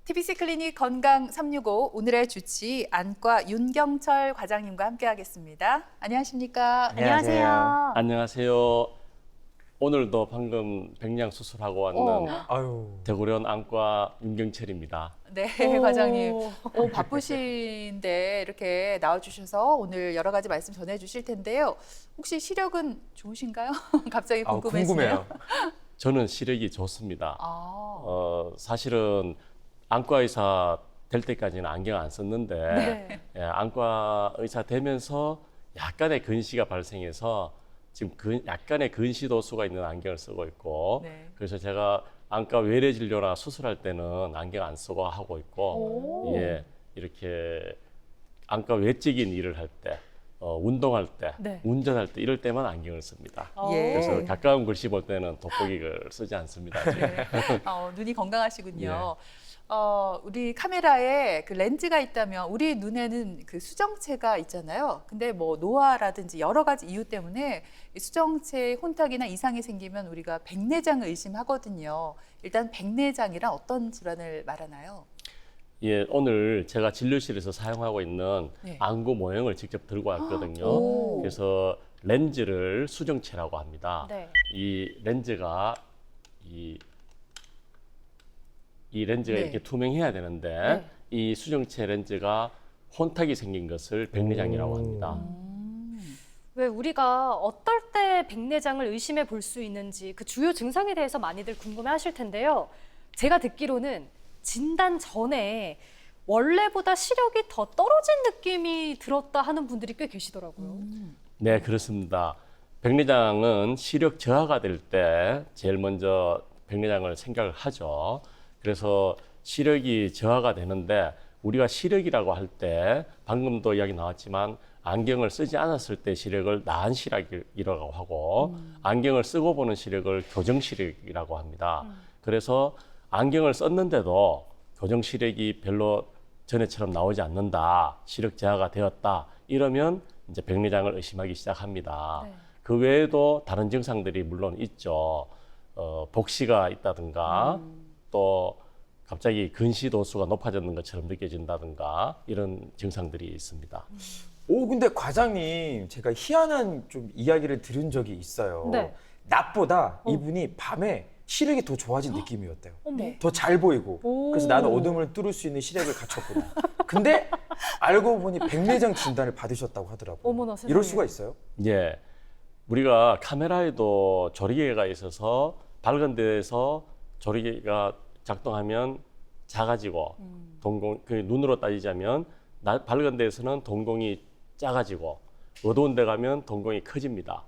TBC 클리닉 건강 365 오늘의 주치 안과 윤경철 과장님과 함께하겠습니다. 안녕하십니까? 안녕하세요. 안녕하세요. 오늘도 방금 백량 수술하고 왔는 아유. 대구련 안과 윤경철입니다. 네, 과장님. 바쁘신데 이렇게 나와주셔서 오늘 여러 가지 말씀 전해주실 텐데요. 혹시 시력은 좋으신가요? 갑자기 궁금해지네요. 궁금해요. 저는 시력이 좋습니다. 아, 사실은 안과 의사 될 때까지는 안경 안 썼는데 네. 안과 의사 되면서 약간의 근시가 발생해서 지금 약간의 근시 도수가 있는 안경을 쓰고 있고 네. 그래서 제가 안과 외래 진료나 수술할 때는 안경 안 쓰고 하고 있고 이렇게 안과 외적인 일을 할 때 운동할 때, 네. 운전할 때 이럴 때만 안경을 씁니다. 예. 그래서 가까운 글씨 볼 때는 돋보기를 쓰지 않습니다. 네. 눈이 건강하시군요. 우리 카메라에 그 렌즈가 있다면 우리 눈에는 그 수정체가 있잖아요. 근데 뭐 노화라든지 여러 가지 이유 때문에 이 수정체 혼탁이나 이상이 생기면 우리가 백내장을 의심하거든요. 일단 백내장이란 어떤 질환을 말하나요? 예, 오늘 제가 진료실에서 사용하고 있는 네. 안구 모형을 직접 들고 왔거든요. 오. 그래서 렌즈를 수정체라고 합니다. 네. 이 렌즈가 이 렌즈가 네. 이렇게 투명해야 되는데 네. 이 수정체 렌즈가 혼탁이 생긴 것을 백내장이라고 합니다. 왜 우리가 어떨 때 백내장을 의심해 볼 수 있는지 그 주요 증상에 대해서 많이들 궁금해 하실 텐데요. 제가 듣기로는 진단 전에 원래보다 시력이 더 떨어진 느낌이 들었다 하는 분들이 꽤 계시더라고요. 네, 그렇습니다. 백내장은 시력 저하가 될 때 제일 먼저 백내장을 생각을 하죠. 그래서 시력이 저하가 되는데 우리가 시력이라고 할 때 방금도 이야기 나왔지만 안경을 쓰지 않았을 때 시력을 나은 시력이라고 하고 안경을 쓰고 보는 시력을 교정 시력이라고 합니다. 그래서 안경을 썼는데도 교정 시력이 별로 전에처럼 나오지 않는다, 시력 저하가 되었다 이러면 이제 백내장을 의심하기 시작합니다. 네. 그 외에도 다른 증상들이 물론 있죠. 복시가 있다든가 또 갑자기 근시 도수가 높아졌는 것처럼 느껴진다든가 이런 증상들이 있습니다. 근데 과장님, 제가 희한한 좀 이야기를 들은 적이 있어요. 네. 낮보다 이분이 밤에 시력이 더 좋아진 느낌이었대요. 어머. 네. 더 잘 보이고. 오. 그래서 나는 어둠을 뚫을 수 있는 시력을 갖췄구나. 근데 알고 보니 백내장 진단을 받으셨다고 하더라고요. 어머나 세상에. 이럴 수가 있어요? 예, 우리가 카메라에도 조리개가 있어서 밝은 데에서 조리개가 작동하면 작아지고 그 눈으로 따지자면 밝은 데에서는 동공이 작아지고 어두운 데 가면 동공이 커집니다.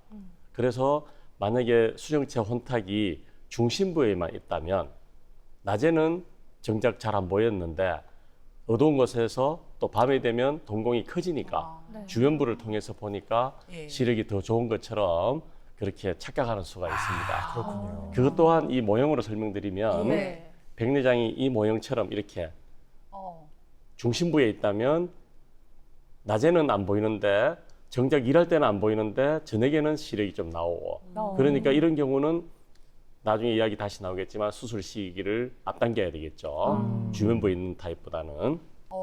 그래서 만약에 수정체 혼탁이 중심부에만 있다면 낮에는 정작 잘 안 보였는데 어두운 곳에서 또 밤이 되면 동공이 커지니까 네. 주변부를 통해서 보니까 예. 시력이 더 좋은 것처럼 그렇게 착각하는 수가 있습니다. 그렇군요. 그것 또한 이 모형으로 설명드리면 네. 백내장이 이 모형처럼 이렇게 어. 중심부에 있다면 낮에는 안 보이는데 정작 일할 때는 안 보이는데 저녁에는 시력이 좀 나오고 그러니까 이런 경우는 나중에 이야기 다시 나오겠지만 수술 시기를 앞당겨야 되겠죠. 주변부에 있는 타입보다는.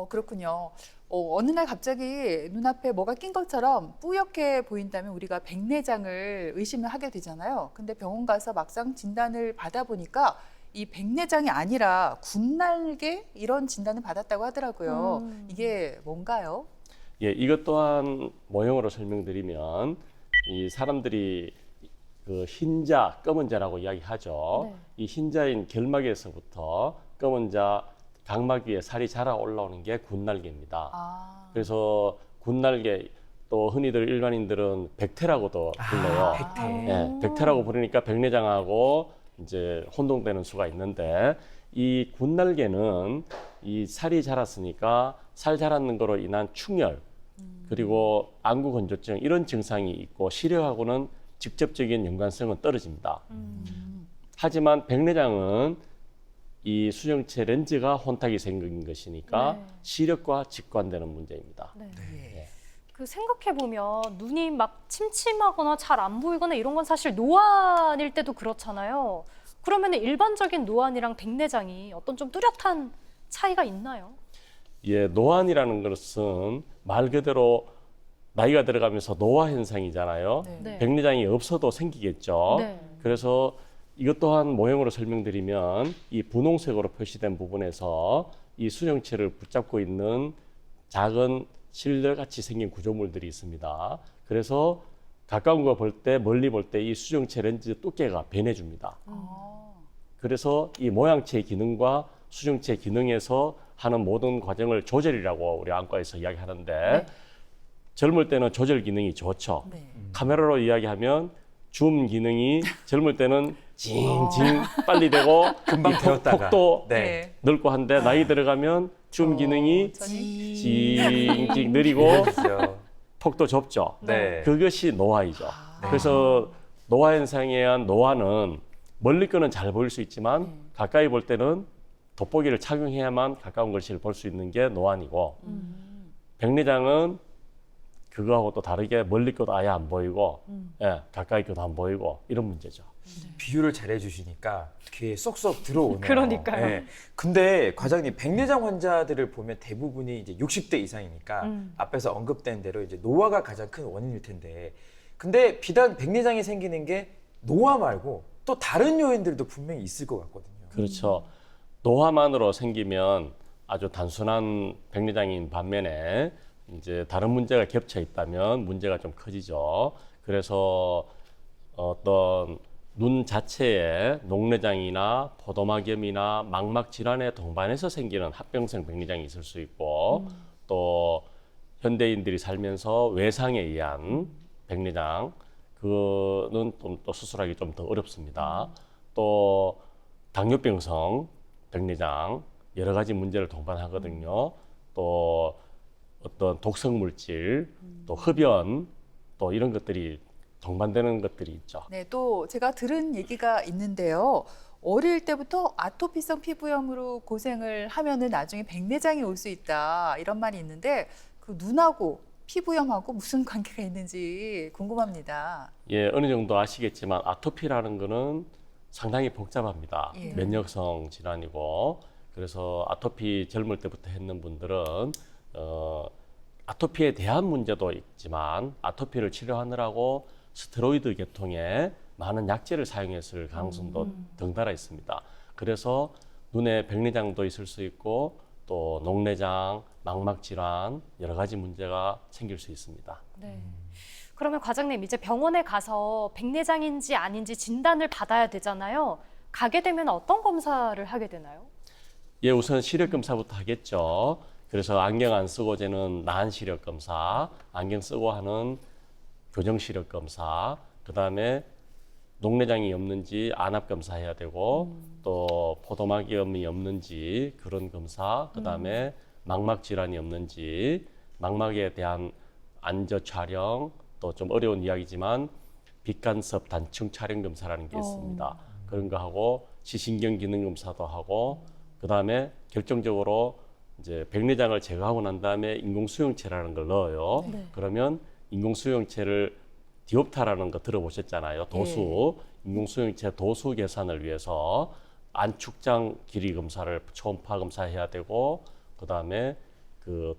그렇군요. 어느 날 갑자기 눈앞에 뭐가 낀 것처럼 뿌옇게 보인다면 우리가 백내장을 의심을 하게 되잖아요. 근데 병원 가서 막상 진단을 받아보니까 이 백내장이 아니라 군날개 이런 진단을 받았다고 하더라고요. 이게 뭔가요? 예, 이것 또한 모형으로 설명드리면 이 사람들이 그 흰자, 검은 자라고 이야기하죠. 네. 이 흰자인 결막에서부터 검은 자, 각막 위에 살이 자라 올라오는 게 군날개입니다. 아, 그래서 군날개 또 흔히들 일반인들은 백태라고도 불러요. 백태. 예, 백태라고 부르니까 백내장하고 이제 혼동되는 수가 있는데 이 군날개는 이 살이 자랐으니까 살 자랐는 거로 인한 충혈 그리고 안구 건조증 이런 증상이 있고 시력하고는 직접적인 연관성은 떨어집니다. 하지만 백내장은 이 수정체 렌즈가 혼탁이 생긴 것이니까 네. 시력과 직관되는 문제입니다. 네. 예. 그 생각해 보면 눈이 막 침침하거나 잘 안 보이거나 이런 건 사실 노안일 때도 그렇잖아요. 그러면 일반적인 노안이랑 백내장이 어떤 좀 뚜렷한 차이가 있나요? 예, 노안이라는 것은 말 그대로 나이가 들어가면서 노화 현상이잖아요. 네. 네. 백내장이 없어도 생기겠죠. 네. 그래서 이것 또한 모형으로 설명드리면 이 분홍색으로 표시된 부분에서 이 수정체를 붙잡고 있는 작은 실들같이 생긴 구조물들이 있습니다. 그래서 가까운 거 볼 때, 멀리 볼 때 이 수정체 렌즈 두께가 변해줍니다. 그래서 이 모양체 기능과 수정체 기능에서 하는 모든 과정을 조절이라고 우리 안과에서 이야기하는데 네. 젊을 때는 조절 기능이 좋죠. 네. 카메라로 이야기하면 줌 기능이 젊을 때는 징징 빨리 되고 금방 이 되었다가. 폭도 네. 넓고 한데 나이 들어가면 줌 기능이 징징 느리고 그렇죠. 폭도 좁죠. 네. 그것이 노화이죠. 네. 그래서 노화 현상에 의한 노화는 멀리 거는 잘 보일 수 있지만 가까이 볼 때는 돋보기를 착용해야만 가까운 글씨를 볼 수 있는 게 노안이고 백내장은 그거하고 또 다르게 멀리 것도 아예 안 보이고 예, 가까이 것도 안 보이고 이런 문제죠. 비유를 잘 해주시니까 귀에 쏙쏙 들어오네요. 그러니까요. 네. 근데 과장님, 백내장 환자들을 보면 대부분이 이제 60대 이상이니까 앞에서 언급된 대로 이제 노화가 가장 큰 원인일 텐데, 근데 비단 백내장이 생기는 게 노화 말고 또 다른 요인들도 분명히 있을 것 같거든요. 그렇죠. 노화만으로 생기면 아주 단순한 백내장인 반면에 이제 다른 문제가 겹쳐 있다면 문제가 좀 커지죠. 그래서 어떤 눈 자체에 녹내장이나 포도막염이나 망막 질환의 동반해서 생기는 합병성 백내장이 있을 수 있고 또 현대인들이 살면서 외상에 의한 백내장 그거는 또 수술하기 좀 더 어렵습니다. 또 당뇨병성 백내장 여러 가지 문제를 동반하거든요. 또 어떤 독성 물질, 또 흡연, 또 이런 것들이 동반되는 것들이 있죠. 네, 또 제가 들은 얘기가 있는데요. 어릴 때부터 아토피성 피부염으로 고생을 하면은 나중에 백내장이 올 수 있다 이런 말이 있는데 그 눈하고 피부염하고 무슨 관계가 있는지 궁금합니다. 예, 어느 정도 아시겠지만 아토피라는 거는 상당히 복잡합니다. 예. 면역성 질환이고 그래서 아토피 젊을 때부터 했는 분들은 아토피에 대한 문제도 있지만 아토피를 치료하느라고 스테로이드 계통의 많은 약제를 사용했을 가능성도 덩달아 있습니다. 그래서 눈에 백내장도 있을 수 있고 또 녹내장, 망막 질환 여러 가지 문제가 생길 수 있습니다. 네. 그러면 과장님 이제 병원에 가서 백내장인지 아닌지 진단을 받아야 되잖아요. 가게 되면 어떤 검사를 하게 되나요? 예, 우선 시력 검사부터 하겠죠. 그래서 안경 안 쓰고 재는 나은 시력 검사, 안경 쓰고 하는 교정 시력 검사, 그다음에 녹내장이 없는지 안압 검사해야 되고 또 포도막염이 없는지 그런 검사, 그다음에 망막 질환이 없는지 망막에 대한 안저 촬영, 또 좀 어려운 이야기지만 빛간섭 단층 촬영 검사라는 게 있습니다. 그런 거 하고 시신경 기능 검사도 하고 그다음에 결정적으로 이제 백내장을 제거하고 난 다음에 인공수용체라는 걸 넣어요. 네. 그러면 인공수용체를 디옵타라는 거 들어보셨잖아요. 도수, 인공수용체 도수 계산을 위해서 안축장 길이 검사를 초음파 검사해야 되고 그다음에 그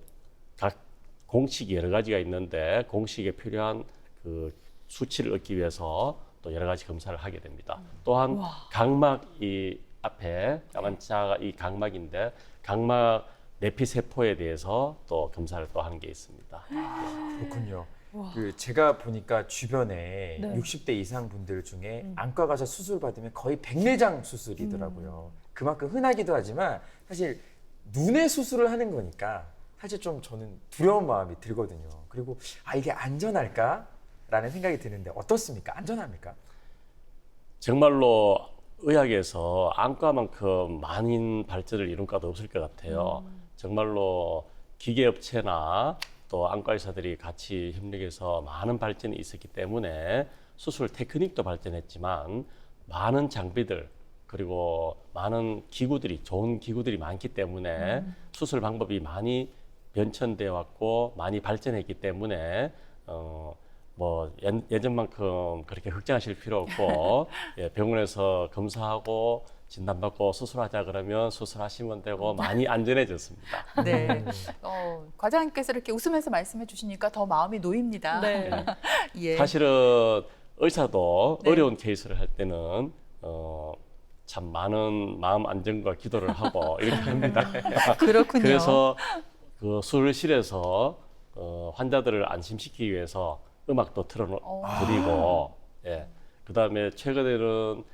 각 공식이 여러 가지가 있는데 공식에 필요한 그 수치를 얻기 위해서 또 여러 가지 검사를 하게 됩니다. 또한 각막 이 앞에 까만 자가 이 각막인데 각막 내피 세포에 대해서 또 검사를 또 하는 게 있습니다. 그렇군요. 그 제가 보니까 주변에 네. 60대 이상 분들 중에 안과 가서 수술 받으면 거의 백내장 수술이더라고요. 그만큼 흔하기도 하지만 사실 눈에 수술을 하는 거니까 사실 좀 저는 두려운 마음이 들거든요. 그리고 이게 안전할까라는 생각이 드는데 어떻습니까? 안전합니까? 정말로 의학에서 안과만큼 많은 발전을 이룬 과도 없을 것 같아요. 정말로 기계업체나 또 안과 의사들이 같이 협력해서 많은 발전이 있었기 때문에 수술 테크닉도 발전했지만 많은 장비들 그리고 많은 기구들이 좋은 기구들이 많기 때문에 수술 방법이 많이 변천되어 왔고 많이 발전했기 때문에 뭐 예전만큼 그렇게 걱정하실 필요 없고 예, 병원에서 검사하고 진단받고 수술하자 그러면 수술하시면 되고 많이 안전해졌습니다. 네. 과장님께서 이렇게 웃으면서 말씀해 주시니까 더 마음이 놓입니다. 네. 예. 사실은 의사도 네. 어려운 케이스를 할 때는 참 많은 마음 안정과 기도를 하고 이렇게 합니다. 그렇군요. 그래서 그 수술실에서 환자들을 안심시키기 위해서 음악도 틀어드리고, 예. 그다음에 최근에는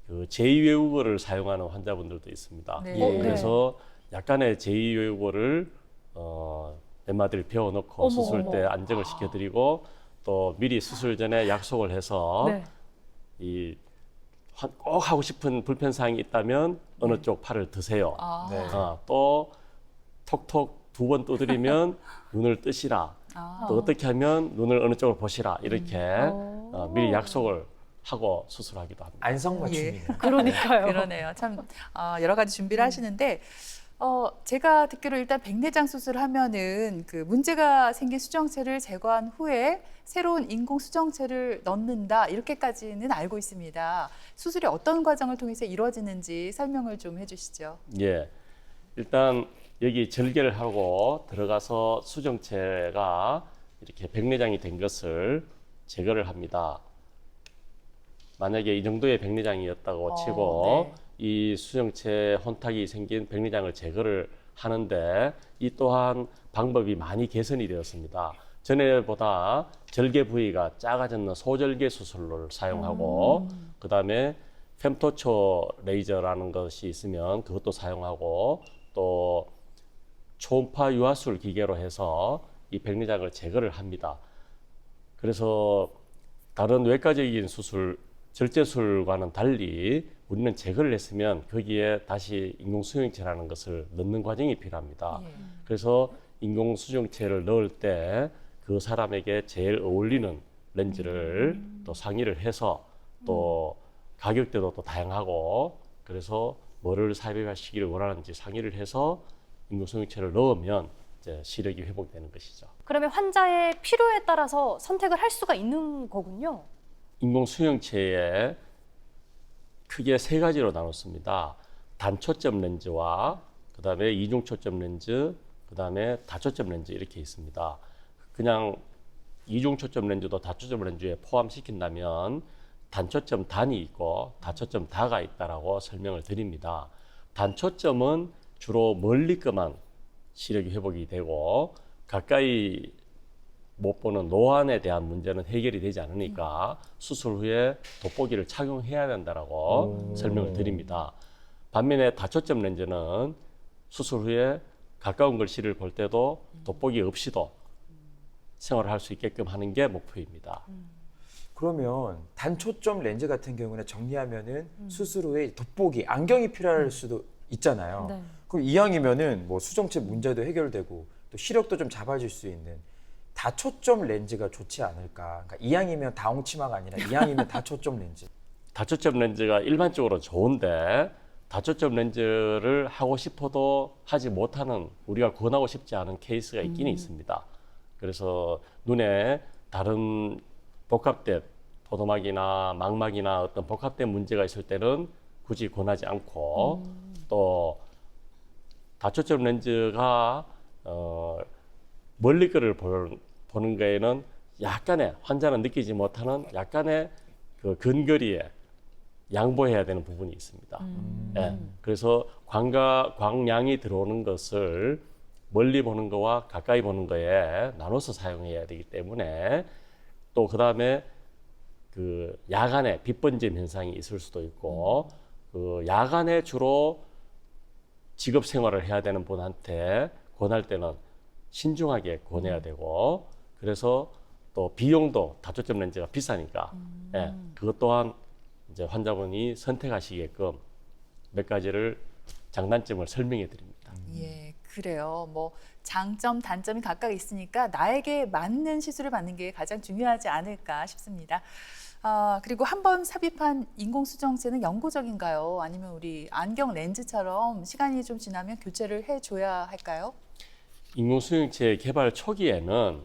그 제2외국어를 사용하는 환자분들도 있습니다. 네. 네. 그래서 약간의 제2외국어를 몇 마디를 배워놓고 어머, 수술 때 어머. 안정을 시켜드리고 또 미리 수술 전에 약속을 해서 네. 꼭 하고 싶은 불편 사항이 있다면 어느 쪽 팔을 드세요. 아, 네. 또 톡톡 2번 두드리면 눈을 뜨시라. 아. 또 어떻게 하면 눈을 어느 쪽을 보시라. 이렇게 미리 약속을 하고 수술하기도 합니다. 안성맞춤이네요. 그러니까요. 그러네요. 참 여러 가지 준비를 하시는데 제가 듣기로 일단 백내장 수술하면은 그 문제가 생긴 수정체를 제거한 후에 새로운 인공 수정체를 넣는다 이렇게까지는 알고 있습니다. 수술이 어떤 과정을 통해서 이루어지는지 설명을 좀 해주시죠. 예, 일단 여기 절개를 하고 들어가서 수정체가 이렇게 백내장이 된 것을 제거를 합니다. 만약에 이 정도의 백내장이었다고 치고 네. 이 수정체 혼탁이 생긴 백내장을 제거를 하는데 이 또한 방법이 많이 개선이 되었습니다. 전에보다 절개 부위가 작아졌는 소절개 수술을 사용하고 그다음에 fem토초 레이저라는 것이 있으면 그것도 사용하고 또 초음파 유화술 기계로 해서 이 백내장을 제거를 합니다. 그래서 다른 외과적인 수술, 절제술과는 달리 우리는 제거를 했으면 거기에 다시 인공수정체라는 것을 넣는 과정이 필요합니다. 예. 그래서 인공수정체를 넣을 때 그 사람에게 제일 어울리는 렌즈를 또 상의를 해서 또 가격대도 또 다양하고 그래서 뭐를 삽입하시기를 원하는지 상의를 해서 인공수정체를 넣으면 이제 시력이 회복되는 것이죠. 그러면 환자의 필요에 따라서 선택을 할 수가 있는 거군요. 인공수정체에 크게 세 가지로 나눴습니다. 단초점 렌즈와 그다음에 이중초점 렌즈, 그다음에 다초점 렌즈 이렇게 있습니다. 그냥 이중초점 렌즈도 다초점 렌즈에 포함시킨다면 단초점 단이 있고 다초점 다가 있다라고 설명을 드립니다. 단초점은 주로 멀리 것만 시력이 회복이 되고 가까이 못 보는 노안에 대한 문제는 해결이 되지 않으니까 수술 후에 돋보기를 착용해야 된다라고 설명을 드립니다. 반면에 다초점 렌즈는 수술 후에 가까운 글씨를 볼 때도 돋보기 없이도 생활을 할 수 있게끔 하는 게 목표입니다. 그러면 단초점 렌즈 같은 경우는 정리하면은 수술 후에 돋보기, 안경이 필요할 수도 있잖아요. 네. 그럼 이왕이면은 뭐 수정체 문제도 해결되고 또 시력도 좀 잡아줄 수 있는 다초점 렌즈가 좋지 않을까. 그러니까 이왕이면 다홍치마가 아니라 이왕이면 다초점 렌즈. 다초점 렌즈가 일반적으로 좋은데 다초점 렌즈를 하고 싶어도 하지 못하는 우리가 권하고 싶지 않은 케이스가 있기는 있습니다. 그래서 눈에 다른 복합된 포도막이나 망막이나 어떤 복합된 문제가 있을 때는 굳이 권하지 않고 또 다초점 렌즈가 멀리 거를 보는 거에는 약간의 환자는 느끼지 못하는 약간의 그 근거리에 양보해야 되는 부분이 있습니다. 예, 그래서 광량이 들어오는 것을 멀리 보는 거와 가까이 보는 거에 나눠서 사용해야 되기 때문에 또 그다음에 그 야간에 빛 번짐 현상이 있을 수도 있고 그 야간에 주로 직업 생활을 해야 되는 분한테 권할 때는 신중하게 권해야 되고 그래서 또 비용도 다초점 렌즈가 비싸니까 예, 그것 또한 이제 환자분이 선택하시게끔 몇 가지를 장단점을 설명해 드립니다. 예, 그래요. 뭐 장점, 단점이 각각 있으니까 나에게 맞는 시술을 받는 게 가장 중요하지 않을까 싶습니다. 그리고 한 번 삽입한 인공수정체는 영구적인가요? 아니면 우리 안경 렌즈처럼 시간이 좀 지나면 교체를 해줘야 할까요? 인공수정체 개발 초기에는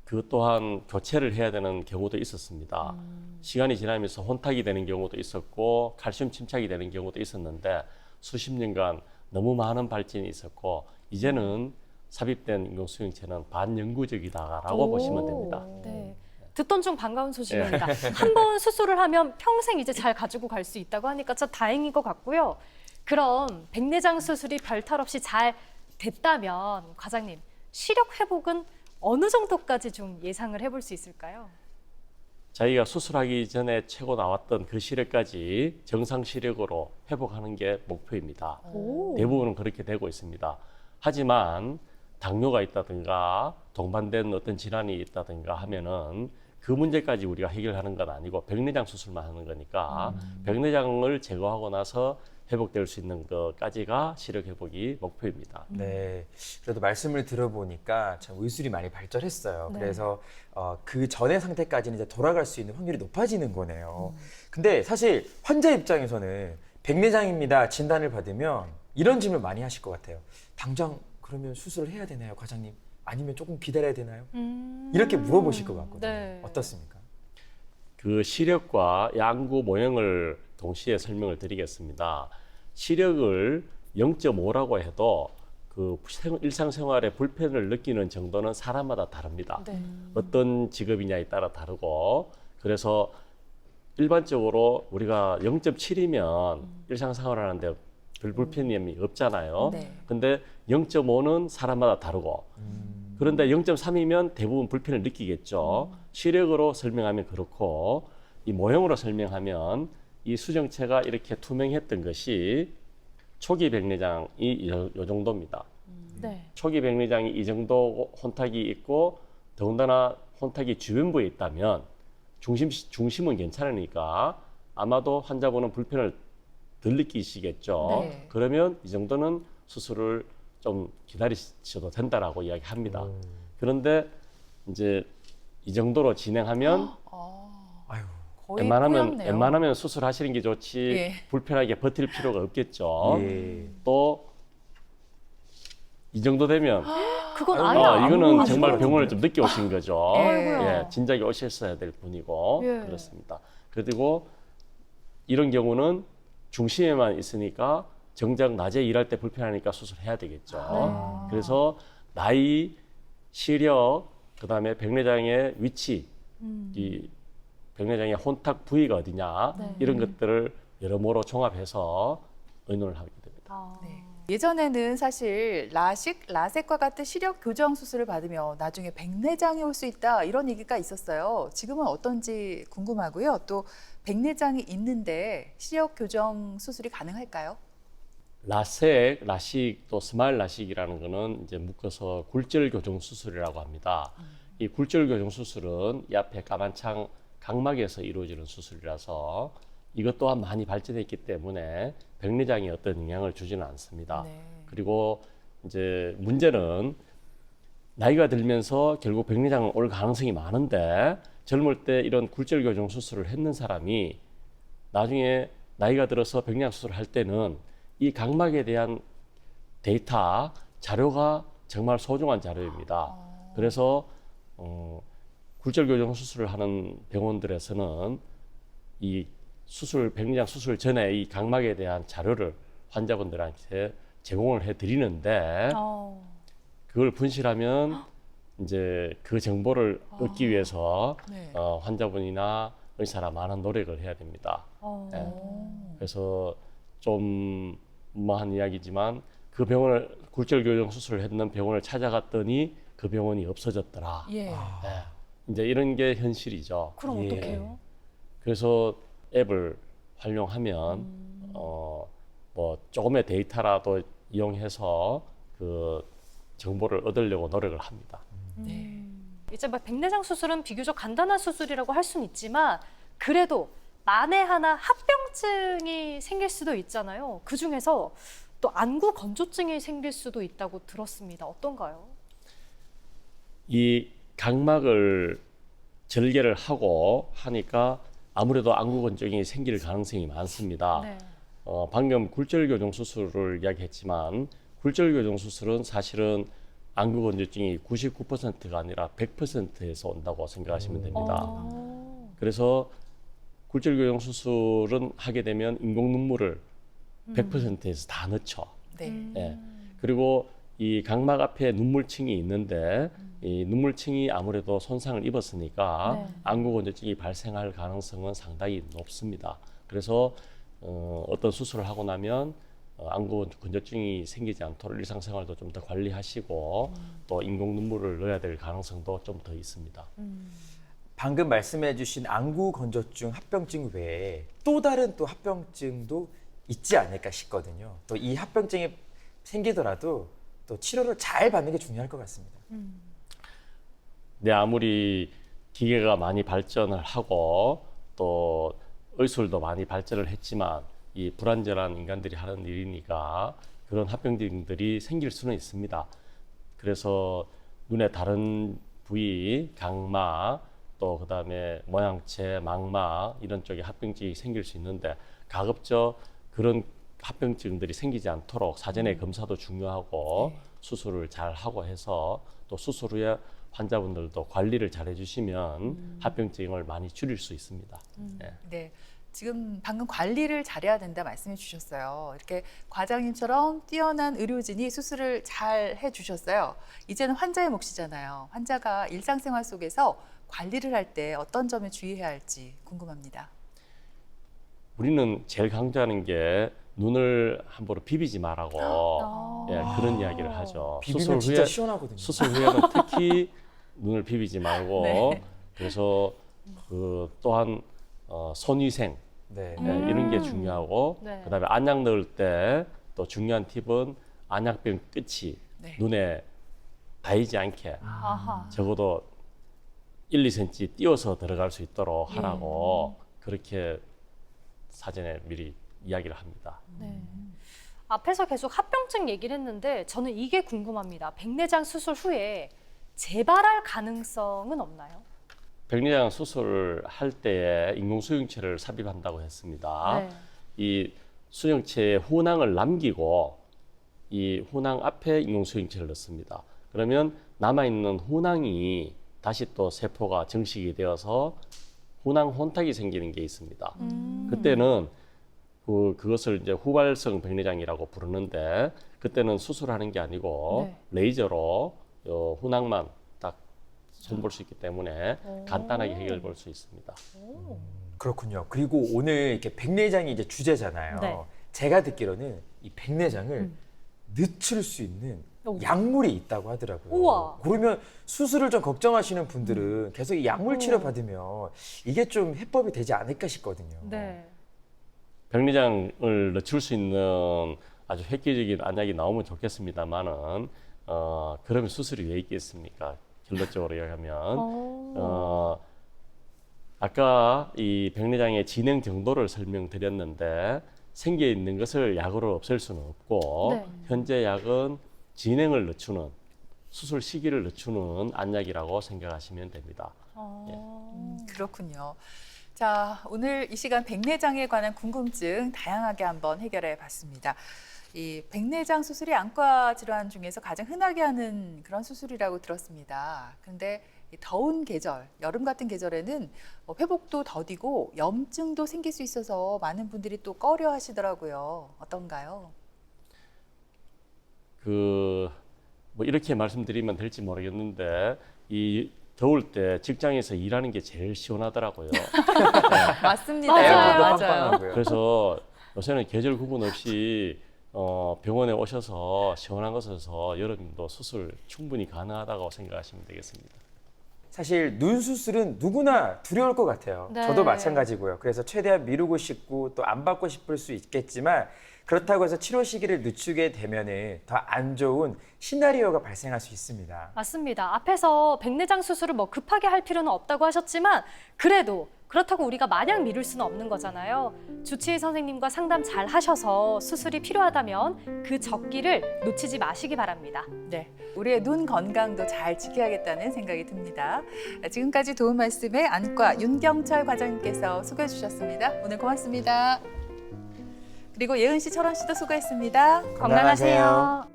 그 또한 교체를 해야 되는 경우도 있었습니다. 시간이 지나면서 혼탁이 되는 경우도 있었고 칼슘 침착이 되는 경우도 있었는데 수십 년간 너무 많은 발전이 있었고 이제는 삽입된 인공수용체는 반영구적이다라고 오. 보시면 됩니다. 네. 듣던 중 반가운 소식입니다. 한 번 수술을 하면 평생 이제 잘 가지고 갈 수 있다고 하니까 참 다행인 것 같고요. 그럼 백내장 수술이 별탈 없이 잘 됐다면 과장님, 시력 회복은 어느 정도까지 좀 예상을 해볼 수 있을까요? 자기가 수술하기 전에 최고 나왔던 그 시력까지 정상 시력으로 회복하는 게 목표입니다. 오. 대부분은 그렇게 되고 있습니다. 하지만 당뇨가 있다든가 동반된 어떤 질환이 있다든가 하면은 그 문제까지 우리가 해결하는 건 아니고 백내장 수술만 하는 거니까 백내장을 제거하고 나서 회복될 수 있는 것까지가 시력 회복이 목표입니다. 네, 그래도 말씀을 들어보니까 참 의술이 많이 발전했어요. 네. 그래서 그 전의 상태까지는 이제 돌아갈 수 있는 확률이 높아지는 거네요. 근데 사실 환자 입장에서는 백내장입니다 진단을 받으면 이런 질문 많이 하실 것 같아요. 당장 그러면 수술을 해야 되나요, 과장님? 아니면 조금 기다려야 되나요? 이렇게 물어보실 것 같거든요. 네. 어떻습니까? 그 시력과 양구 모형을 동시에 설명을 드리겠습니다. 시력을 0.5라고 해도 그 일상생활에 불편을 느끼는 정도는 사람마다 다릅니다. 네. 어떤 직업이냐에 따라 다르고 그래서 일반적으로 우리가 0.7이면 일상생활 하는데 별 불편함이 없잖아요. 네. 근데 0.5는 사람마다 다르고 그런데 0.3이면 대부분 불편을 느끼겠죠. 시력으로 설명하면 그렇고 이 모형으로 설명하면 이 수정체가 이렇게 투명했던 것이 초기 백내장이 요 정도입니다. 네. 초기 백내장이 이 정도 혼탁이 있고 더군다나 혼탁이 주변부에 있다면 중심은 괜찮으니까 아마도 환자분은 불편을 덜 느끼시겠죠. 네. 그러면 이 정도는 수술을 좀 기다리셔도 된다라고 이야기합니다. 그런데 이제 이 정도로 진행하면 아유, 거의 뿌옇네요. 웬만하면 수술하시는 게 좋지 예. 불편하게 버틸 필요가 없겠죠. 예. 또 이 정도 되면 그건 아예 안 이거는 보이죠. 정말 병원을 좀 늦게 오신 거죠. 아이고야. 예, 진작에 오셨어야 될 분이고 예. 그렇습니다. 그리고 이런 경우는 중심에만 있으니까 정작 낮에 일할 때 불편하니까 수술해야 되겠죠. 네. 그래서 나이, 시력, 그다음에 백내장의 위치, 이 백내장의 혼탁 부위가 어디냐 네. 이런 것들을 여러모로 종합해서 의논을 하게 됩니다. 아. 네. 예전에는 사실 라섹과 같은 시력 교정 수술을 받으면 나중에 백내장이 올 수 있다 이런 얘기가 있었어요. 지금은 어떤지 궁금하고요. 또 백내장이 있는데 시력 교정 수술이 가능할까요? 라섹, 라식, 또 스마일 라식이라는 거는 이제 묶어서 굴절 교정 수술이라고 합니다. 이 굴절 교정 수술은 이 앞에 까만 창 각막에서 이루어지는 수술이라서 이것 또한 많이 발전했기 때문에 백내장에 어떤 영향을 주지는 않습니다. 네. 그리고 이제 문제는 나이가 들면서 결국 백내장 올 가능성이 많은데 젊을 때 이런 굴절 교정 수술을 했는 사람이 나중에 나이가 들어서 백내장 수술을 할 때는 이 각막에 대한 데이터, 자료가 정말 소중한 자료입니다. 그래서 굴절 교정 수술을 하는 병원들에서는 이 백내장 수술 전에 이 각막에 대한 자료를 환자분들한테 제공을 해드리는데 그걸 분실하면 이제 그 정보를 얻기 위해서 네. 환자분이나 의사라 많은 노력을 해야 됩니다. 예. 그래서 좀 무모한 이야기지만 그 병원을 굴절 교정 수술을 했는 병원을 찾아갔더니 그 병원이 없어졌더라. 예. 예. 이제 이런 게 현실이죠. 그럼 예. 어떡해요? 그래서 앱을 활용하면 뭐 조금의 데이터라도 이용해서 그 정보를 얻으려고 노력을 합니다. 네. 이제 막 백내장 수술은 비교적 간단한 수술이라고 할 수는 있지만 그래도 만에 하나 합병증이 생길 수도 있잖아요. 그 중에서 또 안구 건조증이 생길 수도 있다고 들었습니다. 어떤가요? 이 각막을 절개를 하고 하니까 아무래도 안구 건조증이 생길 가능성이 많습니다. 네. 방금 굴절 교정 수술을 이야기했지만 굴절 교정 수술은 사실은 안구 건조증이 99%가 아니라 100%에서 온다고 생각하시면 됩니다. 그래서 굴절 교정 수술은 하게 되면 인공 눈물을 100%에서 다 넣죠. 네. 예. 그리고 이 각막 앞에 눈물층이 있는데 이 눈물층이 아무래도 손상을 입었으니까 네. 안구 건조증이 발생할 가능성은 상당히 높습니다. 그래서 어떤 수술을 하고 나면 안구 건조증이 생기지 않도록 일상생활도 좀 더 관리하시고 또 인공 눈물을 넣어야 될 가능성도 좀 더 있습니다. 방금 말씀해주신 안구 건조증 합병증 외에 또 다른 또 합병증도 있지 않을까 싶거든요. 또 이 합병증이 생기더라도 또 치료를 잘 받는 게 중요할 것 같습니다. 네, 아무리 기계가 많이 발전을 하고 또 의술도 많이 발전을 했지만 이 불안전한 인간들이 하는 일이니까 그런 합병증들이 생길 수는 있습니다. 그래서 눈의 다른 부위, 각막, 또 그다음에 모양체, 망막 이런 쪽에 합병증이 생길 수 있는데 가급적 그런 합병증들이 생기지 않도록 사전에 검사도 중요하고 수술을 잘 하고 해서 또 수술 후에 환자분들도 관리를 잘 해주시면 합병증을 많이 줄일 수 있습니다. 예. 네. 지금 방금 관리를 잘해야 된다 말씀해 주셨어요. 이렇게 과장님처럼 뛰어난 의료진이 수술을 잘 해주셨어요. 이제는 환자의 몫이잖아요. 환자가 일상생활 속에서 관리를 할 때 어떤 점에 주의해야 할지 궁금합니다. 우리는 제일 강조하는 게 눈을 함부로 비비지 말라고 예, 그런 이야기를 하죠. 비비면 진짜 시원하거든요. 수술 후에는 특히 눈을 비비지 말고 네. 그래서 그 또한 손위생 네. 예, 이런 게 중요하고 네. 그다음에 안약 넣을 때 또 중요한 팁은 안약병 끝이 네. 눈에 닿이지 않게 아하. 적어도 1, 2cm 띄워서 들어갈 수 있도록 하라고 그렇게 사전에 미리 이야기를 합니다. 네. 앞에서 계속 합병증 얘기를 했는데 저는 이게 궁금합니다. 백내장 수술 후에 재발할 가능성은 없나요? 백내장 수술을 할 때에 인공수용체를 삽입한다고 했습니다. 네. 이 수용체에 훈항을 남기고 이 훈항 앞에 인공수용체를 넣습니다. 그러면 남아있는 훈항이 다시 또 세포가 증식이 되어서 훈항 혼탁이 생기는 게 있습니다. 그때는 그것을 이제 후발성 백내장이라고 부르는데 그때는 수술하는 게 아니고 네. 레이저로 훈항만 딱 손볼 수 있기 때문에 간단하게 해결해 볼 수 있습니다. 그렇군요. 그리고 오늘 이렇게 백내장이 이제 주제잖아요. 네. 제가 듣기로는 이 백내장을 늦출 수 있는 오. 약물이 있다고 하더라고요. 우와. 그러면 수술을 좀 걱정하시는 분들은 계속 이 약물 치료 받으면 이게 좀 해법이 되지 않을까 싶거든요. 네. 백내장을 늦출 수 있는 아주 획기적인 안약이 나오면 좋겠습니다만은 그러면 수술이 왜 있겠습니까? 결론적으로 이야기하면 아까 이 백내장의 진행 정도를 설명드렸는데 생겨 있는 것을 약으로 없앨 수는 없고 네. 현재 약은 진행을 늦추는 수술 시기를 늦추는 안약이라고 생각하시면 됩니다. 그렇군요. 자, 오늘 이 시간 백내장에 관한 궁금증 다양하게 한번 해결해 봤습니다. 이 백내장 수술이 안과 질환 중에서 가장 흔하게 하는 그런 수술이라고 들었습니다. 그런데 이 더운 계절, 여름 같은 계절에는 회복도 더디고 염증도 생길 수 있어서 많은 분들이 또 꺼려 하시더라고요. 어떤가요? 뭐 이렇게 말씀드리면 될지 모르겠는데 이 더울 때 직장에서 일하는 게 제일 시원하더라고요. 맞습니다. 맞아요. 에어컨도 빵빵하고요. 그래서 요새는 계절 구분 없이 병원에 오셔서 시원한 곳에서 여름도 수술 충분히 가능하다고 생각하시면 되겠습니다. 사실 눈 수술은 누구나 두려울 것 같아요. 네. 저도 마찬가지고요. 그래서 최대한 미루고 싶고 또 안 받고 싶을 수 있겠지만 그렇다고 해서 치료 시기를 늦추게 되면은 더 안 좋은 시나리오가 발생할 수 있습니다. 맞습니다. 앞에서 백내장 수술을 뭐 급하게 할 필요는 없다고 하셨지만 그래도 그렇다고 우리가 마냥 미룰 수는 없는 거잖아요. 주치의 선생님과 상담 잘 하셔서 수술이 필요하다면 그 적기를 놓치지 마시기 바랍니다. 네, 우리의 눈 건강도 잘 지켜야겠다는 생각이 듭니다. 지금까지 도움 말씀에 안과 윤경철 과장님께서 수고해 주셨습니다. 오늘 고맙습니다. 그리고 예은 씨, 철원 씨도 수고했습니다. 건강하세요.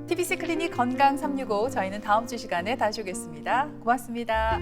TBC 클리닉 건강 365 저희는 다음 주 시간에 다시 오겠습니다. 고맙습니다.